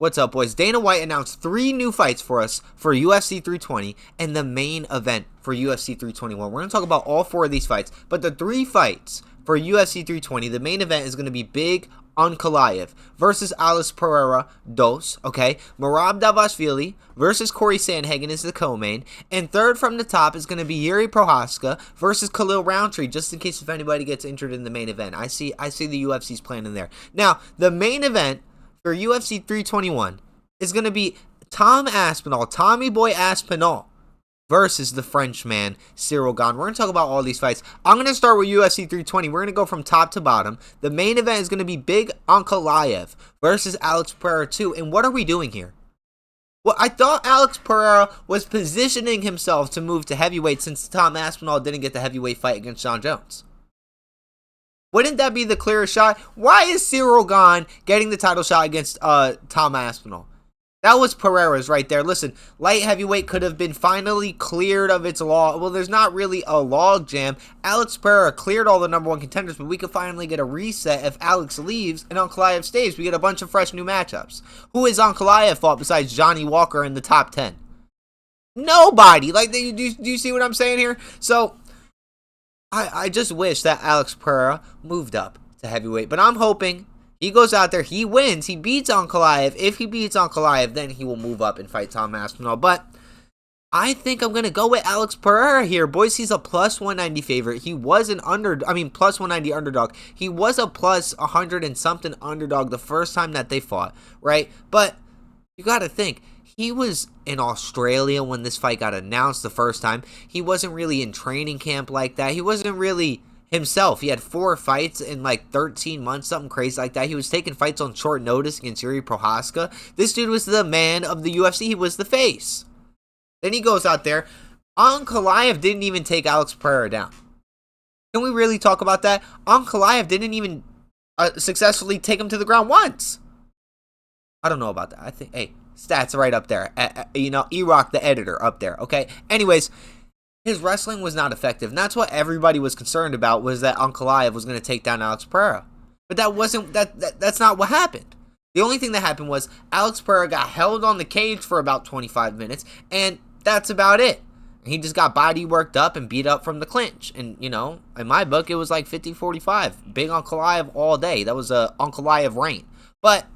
What's up, boys? Dana White announced 3 new fights for us for UFC 320 and the main event for UFC 321. We're going to talk about all 4 of these fights, but the 3 fights for UFC 320, the main event is going to be Big Ankalaev versus Alex Pereira dos, okay? Merab versus Corey Sandhagen is the co-main, and third from the top is going to be Yuri Prohaska versus Khalil Roundtree, just in case if anybody gets injured in the main event. I see the UFC's plan in there. Now, the main event for UFC 321 is going to be Tom Aspinall, Tommy Boy Aspinall, versus the Frenchman Cyril Gane. We're going to talk about all these fights. I'm going to start with UFC 320. We're going to go from top to bottom. The main event is going to be Big Ankalaev versus Alex Pereira 2. And what are we doing here? Well, I thought Alex Pereira was positioning himself to move to heavyweight since Tom Aspinall didn't get the heavyweight fight against Jon Jones. Wouldn't that be the clearest shot? Why is Cyril Gane getting the title shot against Tom Aspinall? That was Pereira's right there. Listen, light heavyweight could have been finally cleared of its law. Well, there's not really a log jam. Alex Pereira cleared all the #1 contenders, but we could finally get a reset if Alex leaves and Ankalaev stays. We get a bunch of fresh new matchups. Who has Ankalaev fought besides Johnny Walker in the top 10? Nobody. Like, do you see what I'm saying here? So I just wish that Alex Pereira moved up to heavyweight, but I'm hoping he goes out there, he wins, he beats Ankalaev. If he beats Ankalaev, then he will move up and fight Tom Aspinall. But I think I'm going to go with Alex Pereira here. Boys, he's a plus 190 favorite. He was an plus 190 underdog. He was a plus 100 and something underdog the first time that they fought, right? But you got to think, he was in Australia when this fight got announced the first time. He wasn't really in training camp like that. He wasn't really himself. He had 4 fights in like 13 months, something crazy like that. He was taking fights on short notice against Yuri Prohaska. This dude was the man of the UFC. He was the face. Then he goes out there. Ankalaev didn't even take Alex Pereira down. Can we really talk about that? Ankalaev didn't even successfully take him to the ground once. I don't know about that. I think, hey, stats right up there. E-Rock, the editor, up there. Okay. Anyways, his wrestling was not effective. And that's what everybody was concerned about, was that Ankalaev was going to take down Alex Pereira. But that wasn't that's not what happened. The only thing that happened was Alex Pereira got held on the cage for about 25 minutes, and that's about it. He just got body worked up and beat up from the clinch. And, in my book, it was like 50-45. Big Ankalaev all day. That was a Ankalaev reign. But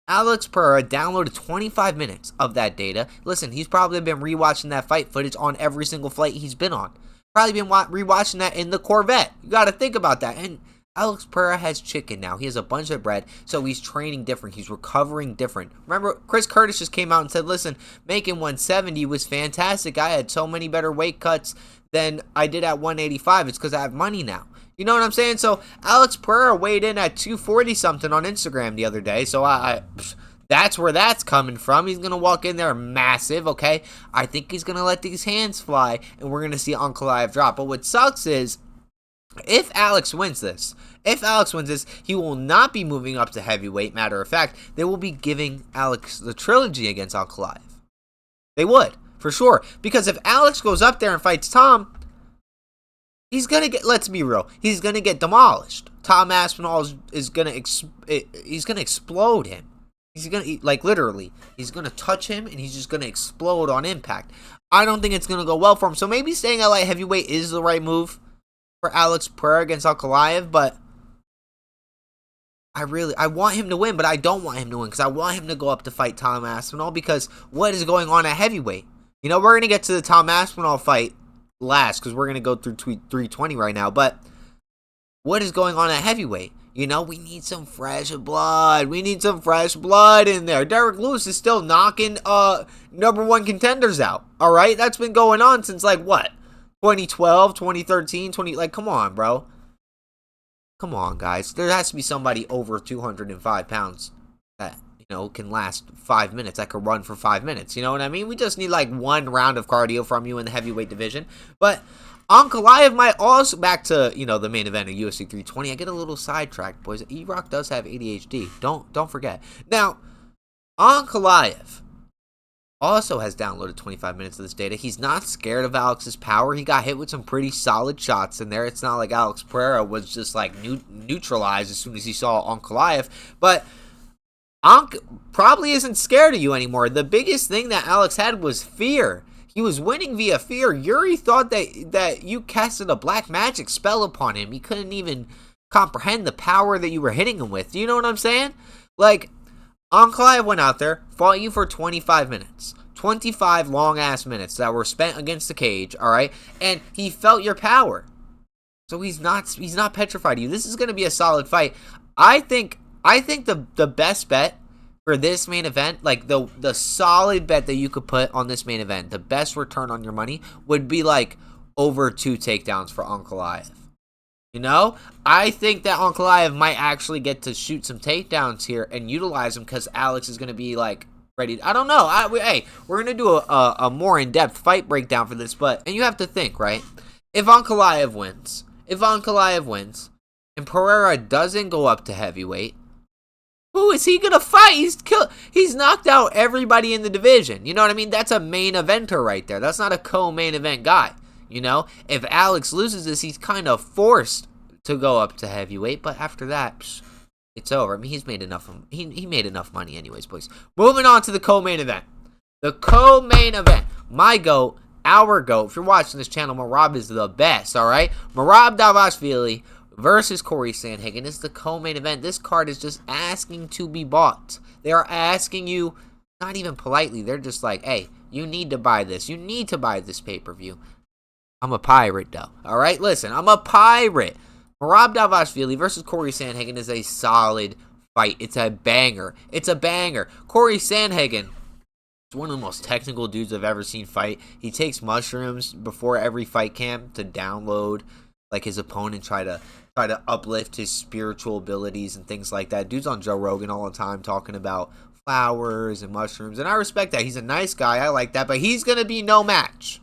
Alex Pereira downloaded 25 minutes of that data. Listen, he's probably been rewatching that fight footage on every single flight he's been on. Probably been rewatching that in the Corvette. You got to think about that. And Alex Pereira has chicken now. He has a bunch of bread, so he's training different. He's recovering different. Remember, Chris Curtis just came out and said, listen, making 170 was fantastic. I had so many better weight cuts than I did at 185. It's because I have money now. You know what I'm saying? So Alex Pereira weighed in at 240 something on Instagram the other day. So that's where that's coming from. He's going to walk in there massive, okay? I think he's going to let these hands fly, and we're going to see Ankalaev drop. But what sucks is, if Alex wins this, he will not be moving up to heavyweight. Matter of fact, they will be giving Alex the trilogy against Ankalaev. They would, for sure. Because if Alex goes up there and fights Tom, he's going to get, let's be real, he's going to get demolished. Tom Aspinall is going to, he's going to explode him. He's going to, like, literally, he's going to touch him and he's just going to explode on impact. I don't think it's going to go well for him. So maybe staying at light heavyweight is the right move for Alex Pereira against Ankalaev, but I want him to win, but I don't want him to win because I want him to go up to fight Tom Aspinall, because what is going on at heavyweight? We're going to get to the Tom Aspinall fight last because we're going to go through 320 right now, but what is going on at heavyweight? We need some fresh blood. We need some fresh blood in there. Derek Lewis is still knocking #1 contenders out. All right? That's been going on since, like, what? 2012, 2013, come on, bro. Come on, guys. There has to be somebody over 205 pounds that, can last 5 minutes, that could run for 5 minutes. You know what I mean? We just need, like, 1 round of cardio from you in the heavyweight division. But Ankalaev might also, back to, the main event of UFC 320. I get a little sidetracked, boys. E-Rock does have ADHD. Don't forget. Now, Ankalaev also has downloaded 25 minutes of this data. He's not scared of Alex's power. He got hit with some pretty solid shots in there. It's not like Alex Pereira was just like neutralized as soon as he saw Ankalaev. But Ankh probably isn't scared of you anymore. The biggest thing that Alex had was fear. He was winning via fear. Yuri thought that you casted a black magic spell upon him. He couldn't even comprehend the power that you were hitting him with. Do you know what I'm saying? Like, Ankalaev went out there, fought you for 25 minutes. 25 long-ass minutes that were spent against the cage, all right? And he felt your power. So he's not petrified of you. This is going to be a solid fight. I think the best bet for this main event, like the solid bet that you could put on this main event, the best return on your money would be like over 2 takedowns for Ankalaev. You know, I think that Ankalaev might actually get to shoot some takedowns here and utilize them because Alex is going to be like ready. I don't know. Hey, we're going to do a more in-depth fight breakdown for this, and you have to think, right? If Ankalaev wins, and Pereira doesn't go up to heavyweight, who is he going to fight? He's knocked out everybody in the division. You know what I mean? That's a main eventer right there. That's not a co-main event guy. You know, if Alex loses this, he's kind of forced to go up to heavyweight. But after that, it's over. I mean, he's made enough. He made enough money, anyways, boys. Moving on to the co-main event. The co-main event. My GOAT, our GOAT. If you're watching this channel, Merab is the best. All right, Merab Dvalishvili versus Corey Sandhagen is the co-main event. This card is just asking to be bought. They are asking you, not even politely. They're just like, hey, you need to buy this. You need to buy this pay-per-view. I'm a pirate, though. All right, listen, I'm a pirate. Merab Dvalishvili versus Corey Sandhagen is a solid fight. It's a banger. It's a banger. Corey Sandhagen is one of the most technical dudes I've ever seen fight. He takes mushrooms before every fight camp to download like his opponent, try to uplift his spiritual abilities and things like that. Dude's on Joe Rogan all the time talking about flowers and mushrooms, and I respect that. He's a nice guy. I like that, but he's going to be no match.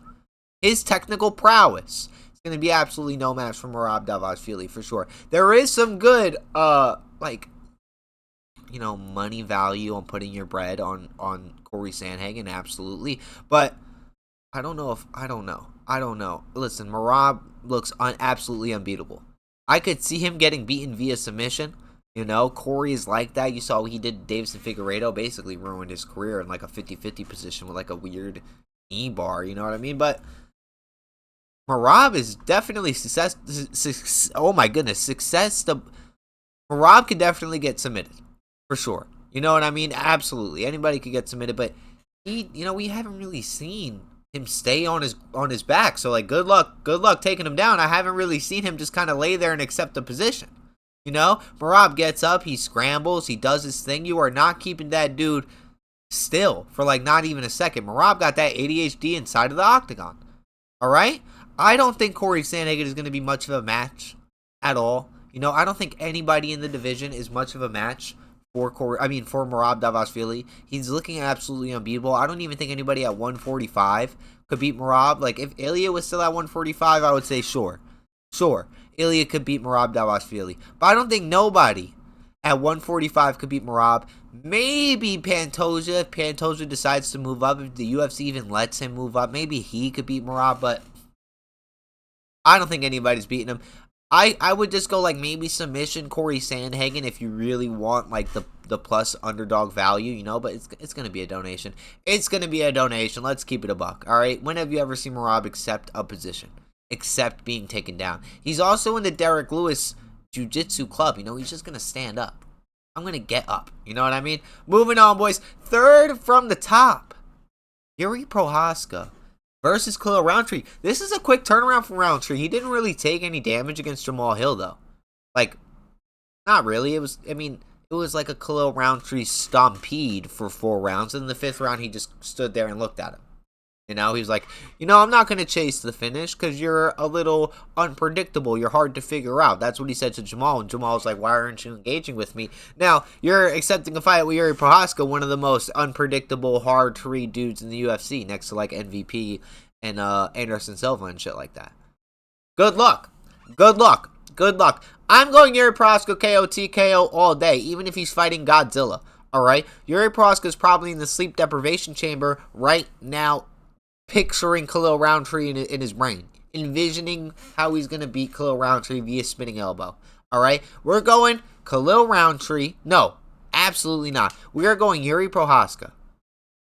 His technical prowess is going to be absolutely no match for Merab Dvalishvili for sure. There is some good, money value on putting your bread on Corey Sandhagen, absolutely. But I don't know. Listen, Merab looks absolutely unbeatable. I could see him getting beaten via submission. You know, Corey is like that. You saw what he did to Deiveson Figueiredo, basically ruined his career in like a 50-50 position with like a weird knee bar, you know what I mean? But Merab is definitely success. Oh my goodness, success. Merab could definitely get submitted for sure. You know what I mean? Absolutely, anybody could get submitted, but we haven't really seen him stay on his back. So like, good luck taking him down. I haven't really seen him just kind of lay there and accept the position. You know, Merab gets up, he scrambles, he does his thing. You are not keeping that dude still for like not even a second. Merab got that ADHD inside of the octagon. All right. I don't think Corey Sandhagen is going to be much of a match at all. You know, I don't think anybody in the division is much of a match for Merab Dvalishvili. He's looking absolutely unbeatable. I don't even think anybody at 145 could beat Merab. Like, if Ilya was still at 145, I would say sure. Ilya could beat Merab Dvalishvili. But I don't think nobody at 145 could beat Merab. Maybe Pantoja, if Pantoja decides to move up, if the UFC even lets him move up, maybe he could beat Merab, but I don't think anybody's beating him. I would just go like maybe submission Corey Sandhagen if you really want like the plus underdog value, you know, but it's going to be a donation. It's going to be a donation. Let's keep it a buck, all right? When have you ever seen Merab accept a position? Except being taken down. He's also in the Derek Lewis Jiu-Jitsu club, you know, he's just going to stand up. I'm going to get up, you know what I mean? Moving on, boys. Third from the top, Yuri Prochazka versus Khalil Roundtree. This is a quick turnaround from Roundtree. He didn't really take any damage against Jamal Hill, though. Like, not really. It was like a Khalil Roundtree stampede for 4 rounds. And in the 5th round, he just stood there and looked at him. You know, he was like, I'm not going to chase the finish because you're a little unpredictable. You're hard to figure out. That's what he said to Jamal. And Jamal was like, why aren't you engaging with me? Now, you're accepting a fight with Yuri Prochazka, one of the most unpredictable, hard-to-read dudes in the UFC, next to, like, MVP and Anderson Silva and shit like that. Good luck. I'm going Yuri Prochazka KO TKO all day, even if he's fighting Godzilla. All right? Yuri Prochazka is probably in the sleep deprivation chamber right now, picturing Khalil Roundtree in his brain, envisioning how he's going to beat Khalil Roundtree via spinning elbow. All right, we're going Khalil Roundtree. No, Absolutely not. We are going Yuri Prohaska.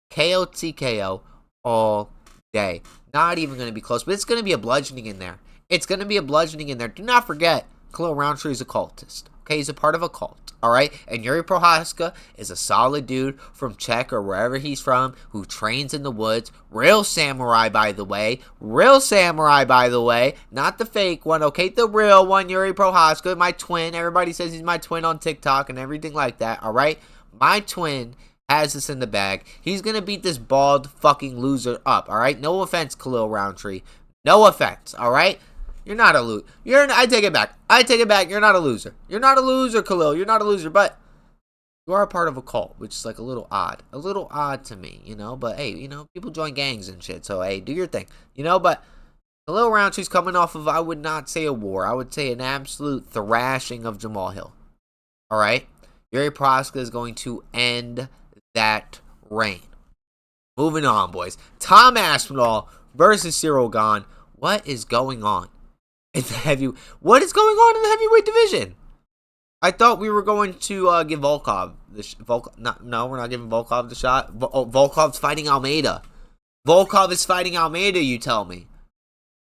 KO TKO all day. Not even going to be close, but it's going to be a bludgeoning in there. It's going to be a bludgeoning in there. Do not forget, Khalil Roundtree is a cultist. Okay, he's a part of a cult. All right, and Yuri Prohaska is a solid dude from Czech or wherever he's from who trains in the woods. Real samurai, by the way. Real samurai, by the way. Not the fake one, okay? The real one, Yuri Prohaska, my twin. Everybody says he's my twin on TikTok and everything like that, all right? My twin has this in the bag. He's going to beat this bald fucking loser up, all right? No offense, Khalil Roundtree. No offense, all right? You're not a loser. I take it back. I take it back. You're not a loser. You're not a loser, Khalil. You're not a loser, but you are a part of a cult, which is like a little odd. A little odd to me, you know? But hey, you know, people join gangs and shit, so hey, do your thing. You know, but Khalil Roundtree's coming off of, I would not say a war. I would say an absolute thrashing of Jamal Hill. All right? Yuri Prohaska is going to end that reign. Moving on, boys. Tom Aspinall versus Cyril Gane. What is going on? What is going on in the heavyweight division? I thought we were going to give Volkov no, we're not giving Volkov the shot. Volkov's fighting Almeida. Volkov is fighting Almeida, you tell me.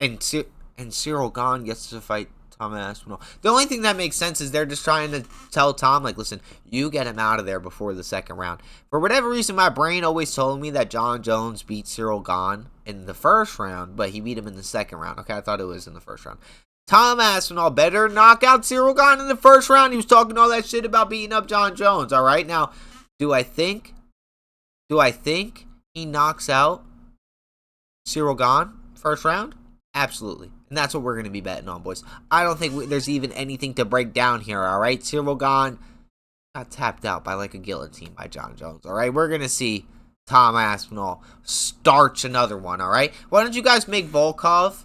And Cyril Gane gets to fight Tom Aspinall. The only thing that makes sense is they're just trying to tell Tom, like, listen, you get him out of there before the second round. For whatever reason, my brain always told me that John Jones beat Cyril Gane in the first round, but he beat him in the second round. Okay, I thought it was in the first round. Tom Aspinall better knock out Cyril Gane in the first round. He was talking all that shit about beating up John Jones, all right? Now, do I think he knocks out Cyril Gane first round? Absolutely. And that's what we're going to be betting on, boys. I don't think there's even anything to break down here, all right? Cyril Gane got tapped out by like a guillotine by John Jones, all right? We're going to see Tom Aspinall starch another one, all right? Why don't you guys make Volkov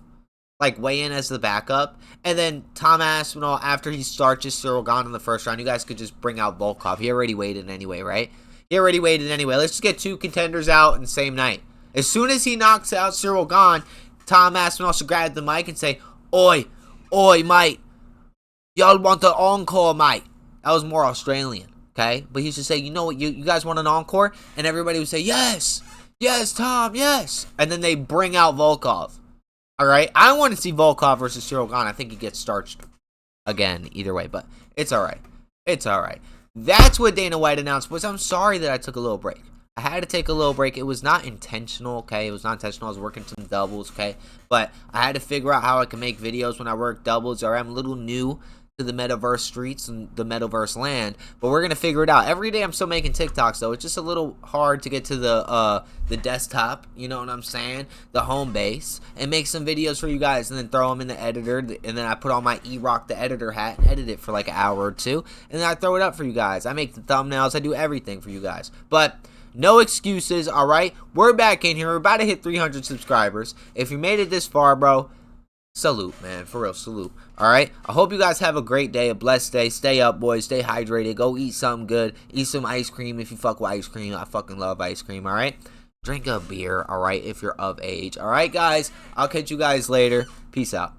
like weigh in as the backup, and then Tom Aspinall, after he starches Cyril Gane in the first round, you guys could just bring out Volkov. He already weighed in anyway, right? He already weighed in anyway. Let's just get two contenders out in the same night. As soon as he knocks out Cyril Gane, Tom Aspinall should grab the mic and say, oi, mate. Y'all want the encore, mate. That was more Australian, okay? But he should say, you know what, you guys want an encore? And everybody would say, yes, Tom, yes. And then they bring out Volkov. All right, I want to see Volkov versus Cyril Gane. I think he gets starched again either way, but it's all right. It's all right. That's what Dana White announced. Boys, I'm sorry that I took a little break. I had to take a little break. It was not intentional, okay? It was not intentional. I was working some doubles, okay? But I had to figure out how I can make videos when I work doubles. All right, I'm a little new to the metaverse streets and the metaverse land, but we're gonna figure it out. Every day I'm still making TikToks though. It's just a little hard to get to the desktop, you know what I'm saying, the home base, and make some videos for you guys and then throw them in the editor, and then I put on my E-Rock the editor hat and edit it for like an hour or two, and then I throw it up for you guys. I make the thumbnails, I do everything for you guys. But no excuses, all right? We're back in here. We're about to hit 300 subscribers. If you made it this far, bro, salute, man. For real, salute. All right? I hope you guys have a great day, a blessed day. Stay up, boys. Stay hydrated. Go eat something good. Eat some ice cream if you fuck with ice cream. I fucking love ice cream, all right? Drink a beer, all right, if you're of age. All right, guys? I'll catch you guys later. Peace out.